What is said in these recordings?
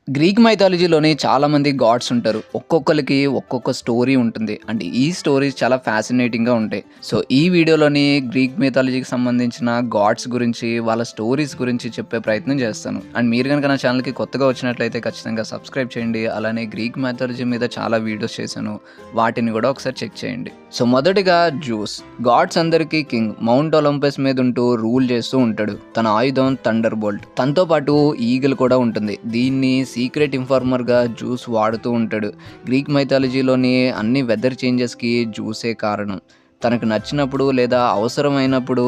Greek మైథాలజీలోని చాలామంది God's ఉంటారు. ఒక్కొక్కరికి ఒక్కొక్క స్టోరీ ఉంటుంది. అంటే ఈ స్టోరీస్ చాలా ఫ్యాసినేటింగ్‌గా ఉంటాయి. సో, ఈ వీడియోలోని గ్రీక్ మైథాలజీకి సంబంధించిన గాడ్స్ గురించి, వాళ్ళ స్టోరీస్ గురించి చెప్పే ప్రయత్నం చేస్తాను. అండ్ మీరు గనుక నా ఛానల్‌కి కొత్తగా వచ్చినట్లయితే ఖచ్చితంగా సబ్స్క్రైబ్ చేయండి. అలానే గ్రీక్ మైథాలజీ మీద చాలా వీడియోస్ చేశాను. వాటిని కూడా ఒకసారి చెక్ చేయండి. సో, మొదటిగా జూస్. గాడ్స్ అందరికీ కింగ్. మౌంట్ ఒలింపస్ మీద ఉంటూ రూల్ చేస్తూ ఉంటాడు. తన ఆయుధం థండర్ బోల్ట్. తనతో పాటు ఈగిల్ కూడా ఉంటుంది. దీన్ని సీక్రెట్ ఇన్ఫార్మర్గా జ్యూస్ వాడుతూ ఉంటాడు. గ్రీక్ మైథాలజీలోని అన్ని వెదర్ చేంజెస్కి జ్యూసే కారణం. తనకు నచ్చినప్పుడు లేదా అవసరమైనప్పుడు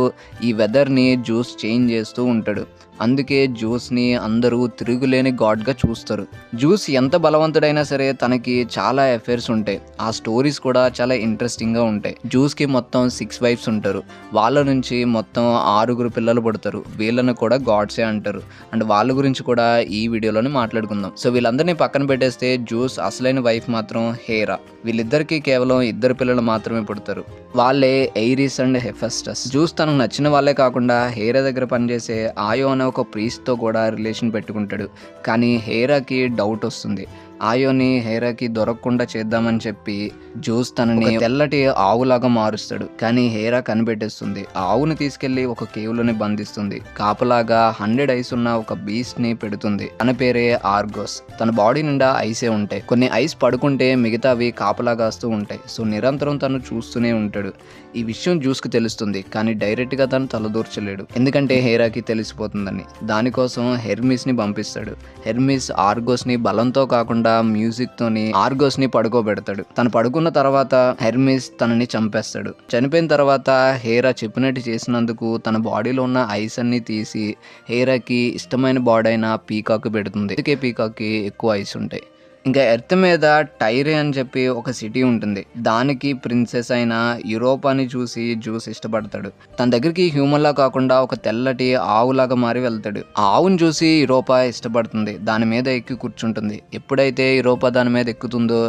ఈ వెదర్ని జ్యూస్ చేంజ్ చేస్తూ ఉంటాడు. అందుకే జ్యూస్ని అందరూ తిరుగులేని గాడ్గా చూస్తారు. జ్యూస్ ఎంత బలవంతుడైనా సరే తనకి చాలా అఫైర్స్ ఉంటాయి. ఆ స్టోరీస్ కూడా చాలా ఇంట్రెస్టింగ్గా ఉంటాయి. జ్యూస్కి మొత్తం 6 వైఫ్స్ ఉంటారు. వాళ్ళ నుంచి మొత్తం 6 పిల్లలు పుడతారు. వీళ్ళని కూడా గాడ్సే అంటారు. అండ్ వాళ్ళ గురించి కూడా ఈ వీడియోలోనే మాట్లాడుకుందాం. సో వీళ్ళందరినీ పక్కన పెట్టేస్తే జ్యూస్ అసలైన వైఫ్ మాత్రం హేరా. వీళ్ళిద్దరికీ కేవలం 2 పిల్లలు మాత్రమే పుడతారు. వాళ్ళే ఎయిరిస్ అండ్ హెఫెస్టస్. జ్యూస్ తనకు నచ్చిన వాళ్ళే కాకుండా హేరా దగ్గర పనిచేసే ఆయో అనే ఒక ప్రీస్ట్తో కూడా రిలేషన్ పెట్టుకుంటాడు. కానీ హేరాకి డౌట్ వస్తుంది. ఆయోని హేరాకి దొరకకుండా చేద్దామని చెప్పి జ్యూస్ తనని తెల్లటి ఆవులాగా మారుస్తాడు. కానీ హేరా కనిపెట్టేస్తుంది. ఆ ఆవుని తీసుకెళ్లి ఒక కేవ్లోని బంధిస్తుంది. కాపలాగా 100 ఐస్ ఉన్న ఒక బీస్ట్ ని పెడుతుంది. తన పేరే ఆర్గోస్. తన బాడీ నిండా ఐసే ఉంటాయి. కొన్ని ఐస్ పడుకుంటే మిగతావి కాపలా కాస్తూ ఉంటాయి. సో నిరంతరం తను చూస్తూనే ఉంటాడు. ఈ విషయం జ్యూస్ కి తెలుస్తుంది. కానీ డైరెక్ట్ గా తను తలదూర్చలేడు. ఎందుకంటే హేరాకి తెలిసిపోతుందని. దానికోసం హెర్మిస్ ని పంపిస్తాడు. హెర్మిస్ ఆర్గోస్ ని బలంతో కాకుండా మ్యూజిక్ తోని ఆర్గోస్ ని పడుకోబెడతాడు. తను పడుకున్న తర్వాత హెర్మిస్ తనని చంపేస్తాడు. చనిపోయిన తర్వాత హేరా చెప్పినట్టు చేసినందుకు తన బాడీలో ఉన్న ఐస్ అన్ని తీసి హేరాకి ఇష్టమైన బాడీ అయిన పీకాక్ పెడుతుంది. అందుకే పీకాక్ కి ఎక్కువ ఐస్ ఉంటాయి. ఇంకా ఎర్త్ మీద టైరే అని చెప్పి ఒక సిటీ ఉంటుంది. దానికి ప్రిన్సెస్ అయిన యూరోపాని చూసి జ్యూస్ ఇష్టపడతాడు. తన దగ్గరికి హ్యూమన్ లా కాకుండా ఒక తెల్లటి ఆవులాగా మారి వెళ్తాడు. ఆ ఆవును చూసి యూరోపా ఇష్టపడుతుంది. దాని మీద ఎక్కి కూర్చుంటుంది. ఎప్పుడైతే యూరోపా దాని మీద ఎక్కుతుందో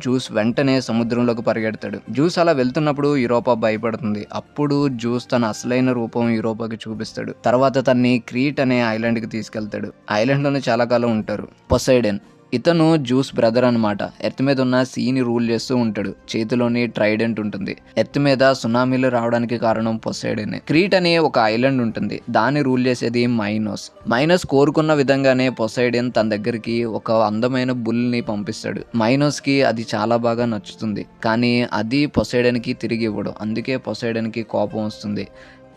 జ్యూస్ వెంటనే సముద్రంలోకి పరిగెడతాడు. జ్యూస్ అలా వెళ్తున్నప్పుడు యూరోపా భయపడుతుంది. అప్పుడు జ్యూస్ తన అసలైన రూపం యూరోపాకి చూపిస్తాడు. తర్వాత తన్ని క్రీట్ అనే ఐలాండ్ కి తీసుకెళ్తాడు. ఐలాండ్ లోనే చాలా కాలం ఉంటారు. పొసైడన్ ఇతను జ్యూస్ బ్రదర్ అనమాట. ఎర్త్ మీద ఉన్న సీని రూల్ చేస్తూ ఉంటాడు. చేతిలోని ట్రైడెంట్ ఉంటుంది. ఎర్త్ మీద సునామీలు రావడానికి కారణం పొసైడనే. క్రీట్ అనే ఒక ఐలాండ్ ఉంటుంది. దాన్ని రూల్ చేసేది మైనోస్. మైనోస్ కోరుకున్న విధంగానే పొసైడన్ తన దగ్గరికి ఒక అందమైన బుల్ ని పంపిస్తాడు. మైనోస్ కి అది చాలా బాగా నచ్చుతుంది. కానీ అది పొసైడన్ కి తిరిగి ఇవ్వడు. అందుకే పొసైడన్ కి కోపం వస్తుంది.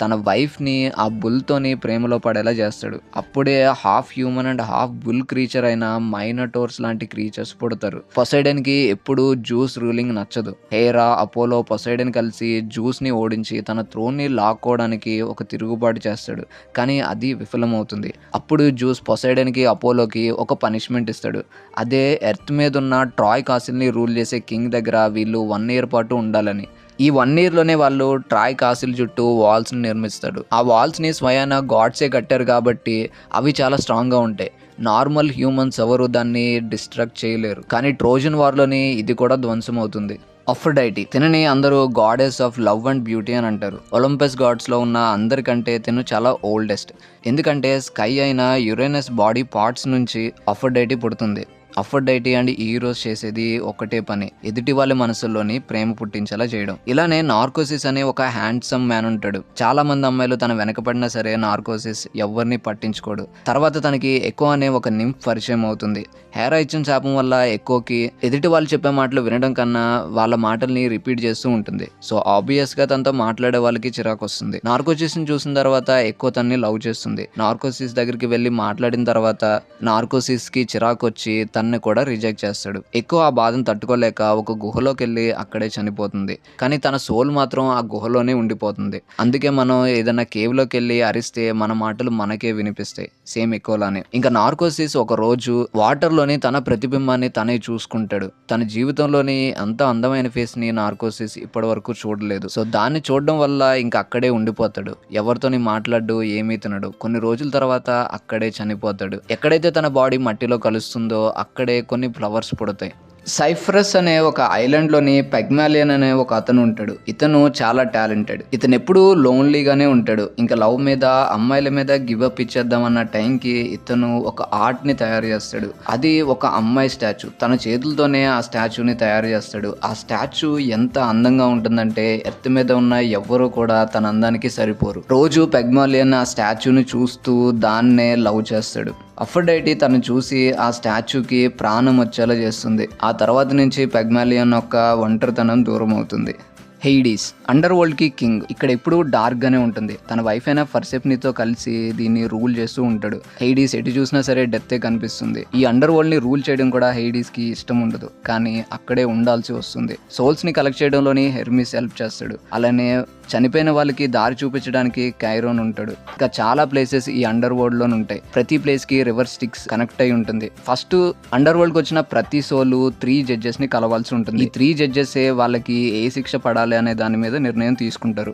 తన వైఫ్ని ఆ బుల్తోని ప్రేమలో పడేలా చేస్తాడు. అప్పుడే half human and half bull creature అయిన మైనటోర్స్ లాంటి క్రీచర్స్ పుడతారు. పొసైడన్కి ఎప్పుడు జ్యూస్ రూలింగ్ నచ్చదు. హేరా, అపోలో, పొసైడన్ కలిసి జ్యూస్ని ఓడించి తన థ్రోన్ని లాక్కోవడానికి ఒక తిరుగుబాటు చేస్తాడు. కానీ అది విఫలమవుతుంది. అప్పుడు జ్యూస్ పొసైడన్కి, అపోలోకి ఒక పనిష్మెంట్ ఇస్తాడు. అదే ఎర్త్ మీద ఉన్న ట్రాయ్ కాసిల్ని రూల్ చేసే కింగ్ దగ్గర వీళ్ళు 1 ఇయర్ పాటు ఉండాలని. ఈ 1 ఇయర్లోనే వాళ్ళు ట్రాయ్ కాసిల్ చుట్టూ వాల్స్ని నిర్మిస్తాడు. ఆ వాల్స్ని స్వయాన గాడ్సే కట్టారు కాబట్టి అవి చాలా స్ట్రాంగ్గా ఉంటాయి. నార్మల్ హ్యూమన్స్ ఎవరు దాన్ని డిస్ట్రక్ట్ చేయలేరు. కానీ ట్రోజన్ వార్లోని ఇది కూడా ధ్వంసం అవుతుంది. అఫ్రోడైటీ. తినని అందరూ goddess of love and beauty అని అంటారు. ఒలింపస్ గాడ్స్లో ఉన్న అందరికంటే తిను చాలా ఓల్డెస్ట్. ఎందుకంటే స్కై అయిన యురేనస్ బాడీ పార్ట్స్ నుంచి అఫ్రోడైటీ పుడుతుంది. అఫ్రోడైటీ అండ్ ఈరోస్ చేసేది ఒకటే పని, ఎదుటి వాళ్ళ మనసుల్లోని ప్రేమ పుట్టించేలా చేయడం. ఇలానే నార్కోసిస్ అనే ఒక హ్యాండ్సమ్ మ్యాన్ ఉంటాడు. చాలా మంది అమ్మాయిలు తన వెనకపడినా సరే నార్కోసిస్ ఎవరిని పట్టించుకోడు. తర్వాత తనకి ఎక్కువ అనే ఒక నింఫ్ పరిచయం అవుతుంది. హేరా ఇచ్చిన శాపం వల్ల ఎక్కువకి ఎదుటి వాళ్ళు చెప్పే మాటలు వినడం కన్నా వాళ్ళ మాటల్ని రిపీట్ చేస్తూ ఉంటుంది. సో ఆబ్వియస్ గా తనతో మాట్లాడే వాళ్ళకి చిరాకు వస్తుంది. నార్కోసిస్ ని చూసిన తర్వాత ఎక్కువ తన్ని లవ్ చేస్తుంది. నార్కోసిస్ దగ్గరికి వెళ్ళి మాట్లాడిన తర్వాత నార్కోసిస్ కి చిరాకు వచ్చి తన్ని కూడా రిజెక్ట్ చేస్తాడు. ఎక్కువ ఆ బాధను తట్టుకోలేక ఒక గుహలోకి వెళ్ళి అక్కడే చనిపోతుంది. కానీ తన సోల్ మాత్రం ఆ గుహలోనే ఉండిపోతుంది. అందుకే మనం ఏదైనా కేవ్ లోకి వెళ్ళి అరిస్తే మన మాటలు మనకే వినిపిస్తాయి. సేమ్ ఎక్కువలానే. ఇంకా నార్కోసిస్ ఒక రోజు వాటర్ లోని తన ప్రతిబింబాన్ని తనే చూసుకుంటాడు. తన జీవితంలోని అంత అందమైన ఫేస్ ని నార్కోసిస్ ఇప్పటి వరకు చూడలేదు. సో దాన్ని చూడడం వల్ల ఇంకా అక్కడే ఉండిపోతాడు. ఎవరితోని మాట్లాడు, ఏమీ తినడు. కొన్ని రోజుల తర్వాత అక్కడే చనిపోతాడు. ఎక్కడైతే తన బాడీ మట్టిలో కలుస్తుందో అక్కడే కొన్ని ఫ్లవర్స్ పుడతాయి. సైప్రస్ అనే ఒక ఐలాండ్లోని పెగ్మాలియన్ అనే ఒక అతను ఉంటాడు. ఇతను చాలా టాలెంటెడ్. ఇతను ఎప్పుడూ లోన్లీగానే ఉంటాడు. ఇంకా లవ్ మీద, అమ్మాయిల మీద గివ్ అప్ ఇచ్చేద్దాం అన్న టైంకి ఇతను ఒక ఆర్ట్ని తయారు చేస్తాడు. అది ఒక అమ్మాయి స్టాచ్యూ. తన చేతులతోనే ఆ స్టాచ్యూని తయారు చేస్తాడు. ఆ స్టాచ్యూ ఎంత అందంగా ఉంటుందంటే ఎర్త్ మీద ఉన్న ఎవ్వరూ కూడా తన అందానికి సరిపోరు. రోజు పెగ్మాలియన్ ఆ స్టాచ్యూని చూస్తూ దాన్నే లవ్ చేస్తాడు. అఫ్రోడైటీ తను చూసి ఆ స్టాచ్యూకి ప్రాణం వచ్చేలా చేస్తుంది. ఆ తర్వాత నుంచి పెగ్మాలియన్ యొక్క ఒంటరితనం దూరం అవుతుంది. హెయిడీస్ అండర్ వరల్డ్ కి కింగ్. ఇక్కడ ఎప్పుడు డార్క్ గానే ఉంటుంది. తన వైఫ్ అయిన పర్సెఫనీతో కలిసి దీన్ని రూల్ చేస్తూ ఉంటాడు. హెయిడీస్ ఎటు చూసినా సరే డెత్తే కనిపిస్తుంది. ఈ అండర్ వరల్డ్ ని రూల్ చేయడం కూడా హెయిడీస్ కి ఇష్టం ఉండదు, కానీ అక్కడే ఉండాల్సి వస్తుంది. సోల్స్ ని కలెక్ట్ చేయడంలోని హెర్మిస్ హెల్ప్ చేస్తాడు. అలానే చనిపోయిన వాళ్ళకి దారి చూపించడానికి కైరోన్ ఉంటాడు. ఇంకా చాలా ప్లేసెస్ ఈ అండర్ వరల్డ్ లోనే ఉంటాయి. ప్రతి ప్లేస్ కి రివర్ స్టిక్స్ కనెక్ట్ అయి ఉంటుంది. ఫస్ట్ అండర్ వరల్డ్ కి వచ్చిన ప్రతి సోలు 3 జడ్జెస్ ని కలవాల్సి ఉంటుంది. ఈ 3 జడ్జెస్ వాళ్ళకి ఏ శిక్ష పడాలి అనే దాని మీద నిర్ణయం తీసుకుంటారు.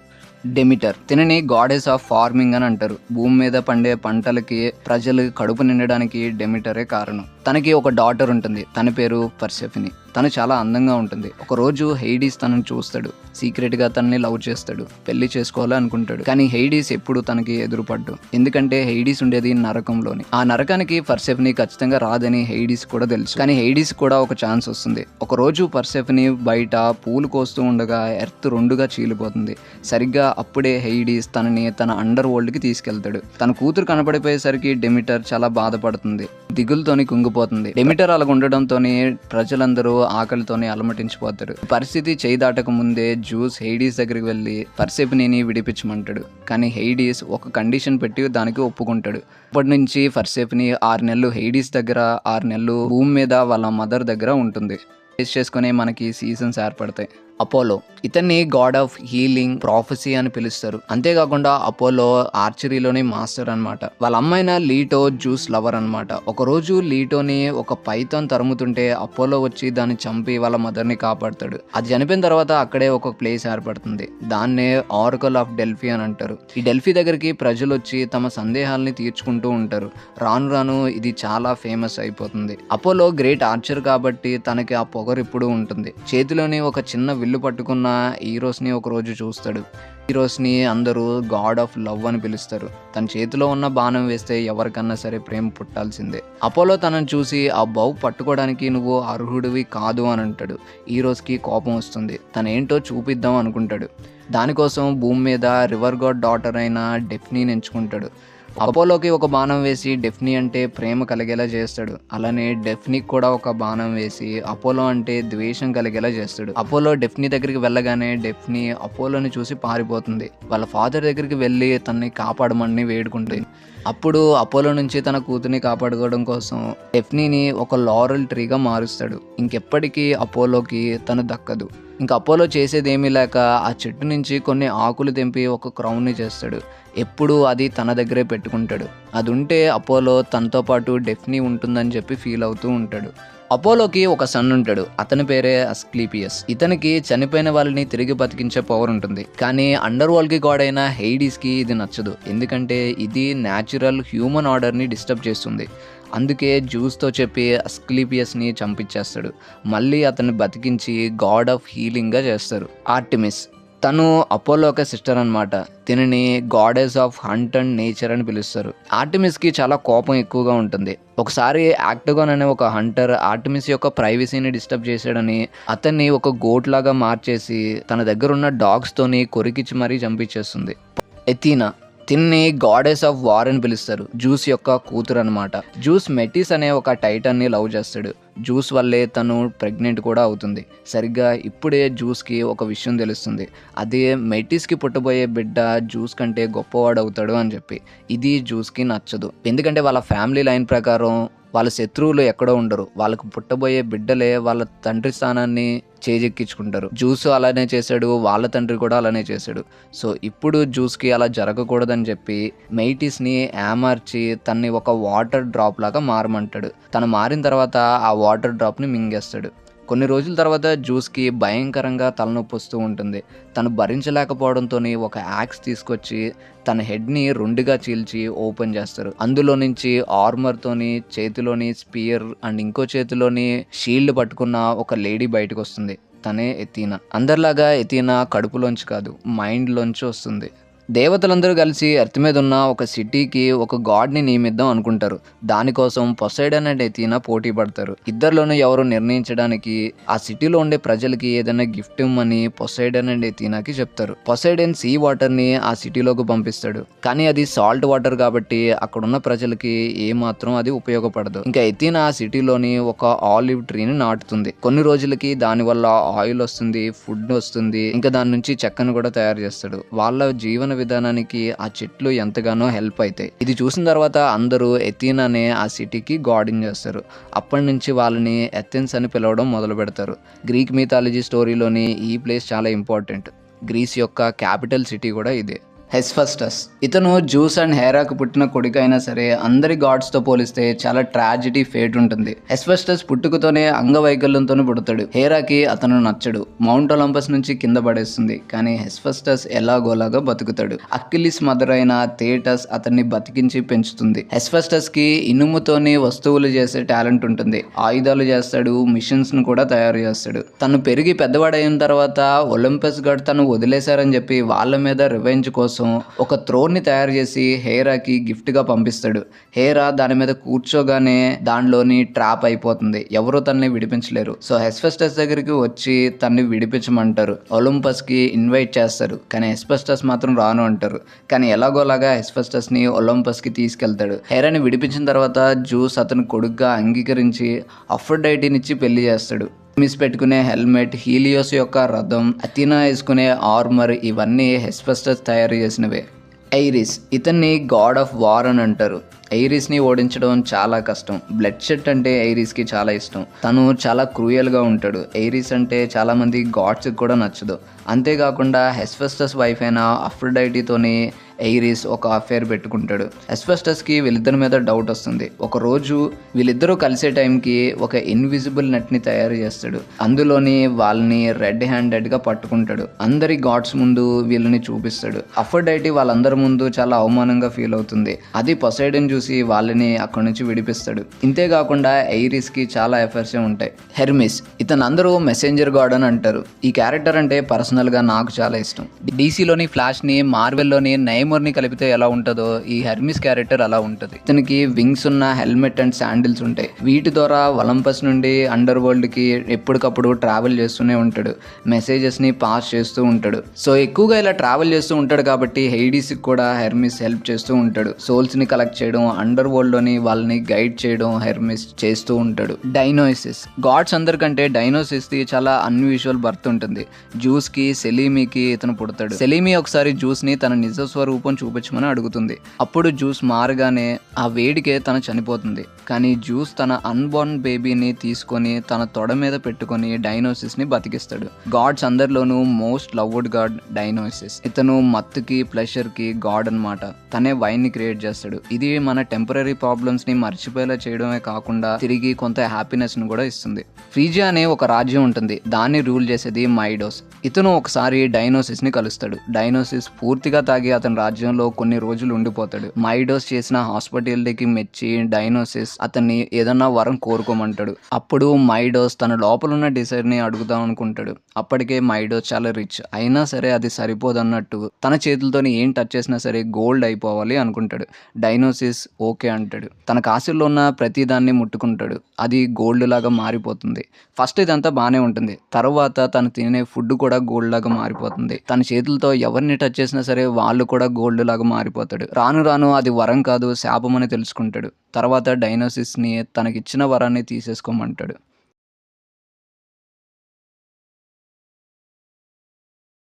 డెమిటర్ తినని గాడెస్ ఆఫ్ ఫార్మింగ్ అని అంటారు. భూమి మీద పండే పంటలకి ప్రజలు కడుపు నిండడానికి డెమిటరే కారణం. తనకి ఒక డాటర్ ఉంటుంది. తన పేరు పర్సెఫనీ. తను చాలా అందంగా ఉంటుంది. ఒక రోజు హెయిడీస్ తనని చూస్తాడు. సీక్రెట్ గా తనని లవ్ చేస్తాడు. పెళ్లి చేసుకోవాలి అనుకుంటాడు. కానీ హెయిడీస్ ఎప్పుడు తనకి ఎదురుపడ్డు. ఎందుకంటే హెయిడీస్ ఉండేది నరకంలోని. ఆ నరకానికి పర్సెఫనీ ఖచ్చితంగా రాదని హెయిడీస్ కూడా తెలుసు. కానీ హెయిడీస్ కూడా ఒక ఛాన్స్ వస్తుంది. ఒక రోజు పర్సెఫనీ బయట పూలు కోస్తూ ఉండగా ఎర్త్ 2గా చీలిపోతుంది. సరిగ్గా అప్పుడే హెయిడీస్ తనని తన అండర్ వరల్డ్ కి తీసుకెళ్తాడు. తన కూతురు కనపడిపోయేసరికి డెమిటర్ చాలా బాధపడుతుంది. దిగులుతోని కుంగిపోతుంది. డెమిటర్ అలాగ ఉండడంతోని ప్రజలందరూ ఆకలితోని అలమటించిపోతారు. పరిస్థితి చేయి దాటక ముందే జ్యూస్ హెయిడీస్ దగ్గరికి వెళ్ళి పర్సెఫనీని విడిపించమంటాడు. కానీ హెయిడీస్ ఒక కండిషన్ పెట్టి దానికి ఒప్పుకుంటాడు. అప్పటి నుంచి పర్సెఫనీ 6 నెలలు హెయిడీస్ దగ్గర, 6 నెలలు భూమి మీద వాళ్ళ మదర్ దగ్గర ఉంటుంది. టేస్ట్ చేసుకుని మనకి సీజన్స్ ఏర్పడతాయి. అపోలో ఇతన్ని గాడ్ ఆఫ్ హీలింగ్, ప్రాఫెసీ అని పిలుస్తారు. అంతేకాకుండా అపోలో ఆర్చరీలోని మాస్టర్ అనమాట. వాళ్ళ అమ్మాయిన లీటో జ్యూస్ లవర్ అనమాట. ఒకరోజు లీటోని ఒక పైథాన్ తరుముతుంటే అపోలో వచ్చి దాన్ని చంపి వాళ్ళ మదర్ని కాపాడుతాడు. అది చనిపోయిన తర్వాత అక్కడే ఒక ప్లేస్ ఏర్పడుతుంది. దాన్నే ఆరకల్ ఆఫ్ డెల్ఫీ అని అంటారు. ఈ డెల్ఫీ దగ్గరికి ప్రజలు వచ్చి తమ సందేహాల్ని తీర్చుకుంటూ ఉంటారు. రాను రాను ఇది చాలా ఫేమస్ అయిపోతుంది. అపోలో గ్రేట్ ఆర్చర్ కాబట్టి తనకి ఆ పొగరు ఇప్పుడు ఉంటుంది. చేతిలోని ఒక చిన్న విల్లు పట్టుకున్న హీరోస్ని ఒక రోజు చూస్తాడు. హీరోస్ని అందరూ గాడ్ ఆఫ్ లవ్ అని పిలుస్తారు. తన చేతిలో ఉన్న బాణం వేస్తే ఎవరికన్నా సరే ప్రేమ పుట్టాల్సిందే. అపోలో తనని చూసి ఆ బౌ పట్టుకోవడానికి నువ్వు అర్హుడివి కాదు అని అంటాడు. హీరోస్కి కోపం వస్తుంది. తనేంటో చూపిద్దాం అనుకుంటాడు. దానికోసం భూమి మీద రివర్ గాడ్ డాటర్ అయిన డెఫ్నీని ఎంచుకుంటాడు. అపోలోకి ఒక బాణం వేసి డెఫ్నీ అంటే ప్రేమ కలిగేలా చేస్తాడు. అలానే డెఫ్నీకి కూడా ఒక బాణం వేసి అపోలో అంటే ద్వేషం కలిగేలా చేస్తాడు. అపోలో డెఫ్నీ దగ్గరికి వెళ్ళగానే డెఫ్నీ అపోలోని చూసి పారిపోతుంది. వాళ్ళ ఫాదర్ దగ్గరికి వెళ్ళి తనని కాపాడమని వేడుకుంటుంది. అప్పుడు అపోలో నుంచి తన కూతుర్ని కాపాడుకోవడం కోసం డెఫ్నీని ఒక లారల్ ట్రీగా మారుస్తాడు. ఇంకెప్పటికీ అపోలోకి తను దక్కదు. ఇంకా అపోలో చేసేదేమీ లేక ఆ చెట్టు నుంచి కొన్ని ఆకులు తెంపి ఒక క్రౌన్ని చేస్తాడు. ఎప్పుడు అది తన దగ్గరే పెట్టుకుంటాడు. అది ఉంటే అపోలో తనతో పాటు డెఫ్నీ ఉంటుందని చెప్పి ఫీల్ అవుతూ ఉంటాడు. అపోలోకి ఒక సన్ ఉంటాడు. అతని పేరే అస్క్లీపియస్. ఇతనికి చనిపోయిన వాళ్ళని తిరిగి బతికించే పవర్ ఉంటుంది. కానీ అండర్ వరల్డ్ కి గాడ్ అయిన హెయిడీస్ కి ఇది నచ్చదు. ఎందుకంటే ఇది న్యాచురల్ హ్యూమన్ ఆర్డర్ ని డిస్టర్బ్ చేస్తుంది. అందుకే జ్యూస్తో చెప్పి అస్క్లీపియస్ని చంపించేస్తాడు. మళ్ళీ అతన్ని బతికించి గాడ్ ఆఫ్ హీలింగ్గా చేస్తారు. ఆర్టెమిస్ తను అపోలో ఒక సిస్టర్ అనమాట. తినని goddess of hunt and nature అని పిలుస్తారు. ఆర్టెమిస్కి చాలా కోపం ఎక్కువగా ఉంటుంది. ఒకసారి యాక్టోగన్ అనే ఒక హంటర్ ఆర్టెమిస్ యొక్క ప్రైవసీని డిస్టర్బ్ చేశాడని అతన్ని ఒక గోట్ లాగా మార్చేసి తన దగ్గర ఉన్న డాగ్స్తోని కొరికిచ్చి మరీ చంపించేస్తుంది. ఎథీనా తిన్ని గాడెస్ ఆఫ్ వార్ అని పిలుస్తారు. జ్యూస్ యొక్క కూతురు అనమాట. జ్యూస్ మెటిస్ అనే ఒక టైటన్ని లవ్ చేస్తాడు. జ్యూస్ వల్లే తను ప్రెగ్నెంట్ కూడా అవుతుంది. సరిగ్గా ఇప్పుడే జ్యూస్కి ఒక విషయం తెలుస్తుంది. అదే మెటిస్కి పుట్టబోయే బిడ్డ జ్యూస్ కంటే గొప్పవాడు అవుతాడు అని చెప్పి. ఇది జ్యూస్కి నచ్చదు. ఎందుకంటే వాళ్ళ ఫ్యామిలీ లైన్ ప్రకారం వాళ్ళ శత్రువులు ఎక్కడో ఉండరు. వాళ్ళకు పుట్టబోయే బిడ్డలే వాళ్ళ తండ్రి స్థానాన్ని చేజెక్కించుకుంటారు. జ్యూస్ అలానే చేశాడు, వాళ్ళ తండ్రి కూడా అలానే చేశాడు. సో ఇప్పుడు జ్యూస్కి అలా జరగకూడదని చెప్పి మెయిటిస్ని ఏమార్చి తన్ని ఒక వాటర్ డ్రాప్ లాగా మారమంటాడు. తను మారిన తర్వాత ఆ వాటర్ డ్రాప్ని మింగేస్తాడు. కొన్ని రోజుల తర్వాత జ్యూస్కి భయంకరంగా తలనొప్పి వస్తూ ఉంటుంది. తను భరించలేకపోవడంతోని ఒక యాక్స్ తీసుకొచ్చి తన హెడ్ని రెండుగా చీల్చి ఓపెన్ చేస్తారు. అందులో నుంచి ఆర్మర్తోని చేతిలోని స్పియర్ అండ్ ఇంకో చేతిలోని షీల్డ్ పట్టుకున్న ఒక లేడీ బయటకు వస్తుంది. తనే ఎథీనా. అందరిలాగా ఎథీనా కడుపులోంచి కాదు, మైండ్లోంచి వస్తుంది. దేవతలందరూ కలిసి ఎర్త్ మీద ఉన్న ఒక సిటీకి ఒక గాడ్ని నియమిద్దాం అనుకుంటారు. దానికోసం పొసైడన్ అండ్ ఎథీనా పోటీ పడతారు. ఇద్దరిలోనూ ఎవరు నిర్ణయించడానికి ఆ సిటీలో ఉండే ప్రజలకి ఏదైనా గిఫ్ట్ ఇవ్వమని పొసైడన్ అండ్ ఎథీనాకి చెప్తారు. పొసైడన్ సీ వాటర్ని ఆ సిటీలోకి పంపిస్తాడు. కానీ అది సాల్ట్ వాటర్ కాబట్టి అక్కడున్న ప్రజలకి ఏమాత్రం అది ఉపయోగపడదు. ఇంకా ఎథీనా ఆ సిటీలోని ఒక ఆలివ్ ట్రీని నాటుతుంది. కొన్ని రోజులకి దానివల్ల ఆయిల్ వస్తుంది, ఫుడ్ వస్తుంది, ఇంకా దాని నుంచి చెక్కను కూడా తయారు చేస్తాడు. వాళ్ళ జీవన విధానానికి ఆ చెట్లు ఎంతగానో హెల్ప్ అవుతాయి. ఇది చూసిన తర్వాత అందరూ ఎథీనానే ఆ సిటీకి గార్డెన్ చేస్తారు. అప్పటి నుంచి వాళ్ళని ఎథెన్స్ అని పిలవడం మొదలు పెడతారు. గ్రీక్ మిథాలజీ స్టోరీలోని ఈ ప్లేస్ చాలా ఇంపార్టెంట్. గ్రీస్ యొక్క క్యాపిటల్ సిటీ కూడా ఇదే. హెస్ఫస్టస్ ఇతను జ్యూస్ అండ్ హేరాకు పుట్టిన కొడుకు అయినా సరే అందరి గాడ్స్తో పోలిస్తే చాలా ట్రాజిడీ ఫేట్ ఉంటుంది. హెస్ఫస్టస్ పుట్టుకతోనే అంగవైకల్యంతో పుడతాడు. హేరాకి అతను నచ్చడు. మౌంట్ ఒలంపస్ నుంచి కింద పడేస్తుంది. కానీ హెస్ఫస్టస్ ఎలాగోలాగా బతుకుతాడు. అక్కిలిస్ మదర్ అయిన థేటస్ అతన్ని బతికించి పెంచుతుంది. హెస్ఫస్టస్ కి ఇనుముతోని వస్తువులు చేసే టాలెంట్ ఉంటుంది. ఆయుధాలు చేస్తాడు, మిషన్స్ ను కూడా తయారు చేస్తాడు. తను పెరిగి పెద్దవాడైన తర్వాత ఒలింపస్ గాడ్ తను వదిలేశారని చెప్పి వాళ్ళ మీద రివెంజ్ కోసం ఒక థ్రోన్ ని తయారు చేసి హేరాకి గిఫ్ట్ గా పంపిస్తాడు. హేరా దాని మీద కూర్చోగానే దానిలోని ట్రాప్ అయిపోతుంది. ఎవరు తనని విడిపించలేరు. సో హెస్ఫస్టస్ దగ్గరికి వచ్చి తనని విడిపించమంటారు. ఒలింపస్ కి ఇన్వైట్ చేస్తారు. కానీ హెస్ఫస్టస్ మాత్రం రాను అంటారు. కానీ ఎలాగోలాగా హెస్ఫస్టస్ ని ఒలింపస్ కి తీసుకెళ్తాడు. హేరాని విడిపించిన తర్వాత జ్యూస్ అతని కొడుకుగా అంగీకరించి అఫ్రోడైటీనిచ్చి పెళ్లి చేస్తాడు. మిస్ పెట్టుకునే హెల్మెట్, హీలియోస్ యొక్క రథం, అథీనా వేసుకునే ఆర్మర్ ఇవన్నీ హెస్ఫస్టస్ తయారు చేసినవే. ఐరిస్ ఇతన్ని గాడ్ ఆఫ్ వార్ అని అంటారు. ఐరిస్ని ఓడించడం చాలా కష్టం. బ్లడ్ షెట్ అంటే ఐరిస్కి చాలా ఇష్టం. తను చాలా క్రూయల్గా ఉంటాడు. ఐరిస్ అంటే చాలామంది గాడ్స్కి కూడా నచ్చదు. అంతేకాకుండా హెస్ఫస్టస్ వైఫ్ అయిన అఫ్రోడైటీతోని ఐరిస్ ఒక అఫేర్ పెట్టుకుంటాడు. హెస్ఫస్టస్కి వీళ్ళిద్దరి మీద డౌట్ వస్తుంది. ఒక రోజు వీళ్ళిద్దరూ కలిసే టైంకి ఒక ఇన్విజిబుల్ నెట్ని తయారు చేస్తాడు. అందులోని వాళ్ళని రెడ్ హ్యాండెడ్గా పట్టుకుంటాడు. అందరి గాడ్స్ ముందు వీళ్ళని చూపిస్తాడు. అఫ్రోడైటీ వాళ్ళందరి ముందు చాలా అవమానంగా ఫీల్ అవుతుంది. అది పొసైడన్ చూసి వాళ్ళని అక్కడి నుంచి విడిపిస్తాడు. ఇంతేకాకుండా ఐరిస్కి చాలా ఎఫర్సే ఉంటాయి. హెర్మిస్ ఇతను అందరూ మెసెంజర్ గాడ్ అని అంటారు. ఈ క్యారెక్టర్ అంటే పర్సనల్గా నాకు చాలా ఇష్టం. డీసీలోని ఫ్లాష్ని, మార్వెల్లోని నైమర్ని కలిపితే ఎలా ఉంటుందో ఈ హెర్మిస్ క్యారెక్టర్ అలా ఉంటుంది. ఇతనికి వింగ్స్ ఉన్న హెల్మెట్ అండ్ శాండిల్స్ ఉంటాయి. వీటి ద్వారా ఒలంపస్ నుండి అండర్ వరల్డ్ కి ఎప్పటికప్పుడు ట్రావెల్ చేస్తూనే ఉంటాడు. మెసేజెస్ ని పాస్ చేస్తూ ఉంటాడు. సో ఎక్కువగా ఇలా ట్రావెల్ చేస్తూ ఉంటాడు కాబట్టి హెయిడీస్ కి కూడా హెర్మిస్ హెల్ప్ చేస్తూ ఉంటాడు. సోల్స్ ని కలెక్ట్ చేయడం, అండర్ వరల్డ్ లోని వాళ్ళని గైడ్ చేయడం హెర్మిస్ చేస్తూ ఉంటాడు. డైనోసిస్ గాడ్స్ అందరికంటే డైనోసిస్ ది చాలా అన్యూజువల్ బర్త్ ఉంటుంది. జ్యూస్ కి సెలీమీకి ఇతను పుడతాడు. సెలీమీ ఒకసారి జ్యూస్ ని తన నిజ రూపం చూపించమని అడుగుతుంది. అప్పుడు జ్యూస్ మారగానే ఆ వేడికే తను చనిపోతుంది. కానీ జ్యూస్ తన అన్బోర్న్ బేబీని తీసుకొని తన తొడ మీద పెట్టుకొని డైనోసిస్ ని బతికిస్తాడు. గాడ్స్ అందరిలోనూ మోస్ట్ లవ్డ్ గాడ్ డైనోసిస్. ఇతను మత్తుకి ప్లెషర్ కి గాడ్ అన్నమాట. తనే వైన్ ని క్రియేట్ చేస్తాడు. ఇది మన టెంపరీ ప్రాబ్లమ్స్ ని మర్చిపోయేలా చేయడమే కాకుండా తిరిగి కొంత హ్యాపీనెస్ ను కూడా ఇస్తుంది. ఫ్రీజియా అనే ఒక రాజ్యం ఉంటుంది. దాన్ని రూల్ చేసేది మైడోస్. ఇతను ఒకసారి డైనోసిస్ ని కలుస్తాడు. డైనోసిస్ పూర్తిగా తాగి అతని రాజ్యంలో కొన్ని రోజులు ఉండిపోతాడు. మైడోస్ చేసిన హాస్పిటాలిటీకి మెచ్చి డైనోసిస్ అతన్ని ఏదన్నా వరం కోరుకోమంటాడు. అప్పుడు మైడోస్ తన లోపల ఉన్న డిసైర్ ని అడుగుదాం అనుకుంటాడు. అప్పటికే మైడోస్ చాలా రిచ్ అయినా సరే అది సరిపోదన్నట్టు తన చేతులతోని ఏం టచ్ చేసినా సరే గోల్డ్ అయిపోవాలి అనుకుంటాడు. డైనోసిస్ ఓకే అంటాడు. తన కాసుల్లో ఉన్న ప్రతి దాన్ని ముట్టుకుంటాడు. అది గోల్డ్ లాగా మారిపోతుంది. ఫస్ట్ ఇదంతా బాగానే ఉంటుంది. తర్వాత తను తినే ఫుడ్ కూడా గోల్డ్ లాగా మారిపోతుంది. తన చేతులతో ఎవరిని టచ్ చేసినా సరే వాళ్ళు కూడా గోల్డ్ లాగా మారిపోతాడు. రాను రాను అది వరం కాదు శాపం అని తెలుసుకుంటాడు. తర్వాత డైనోసిస్ ని తనకిచ్చిన వరాన్ని తీసేసుకోమంటాడు.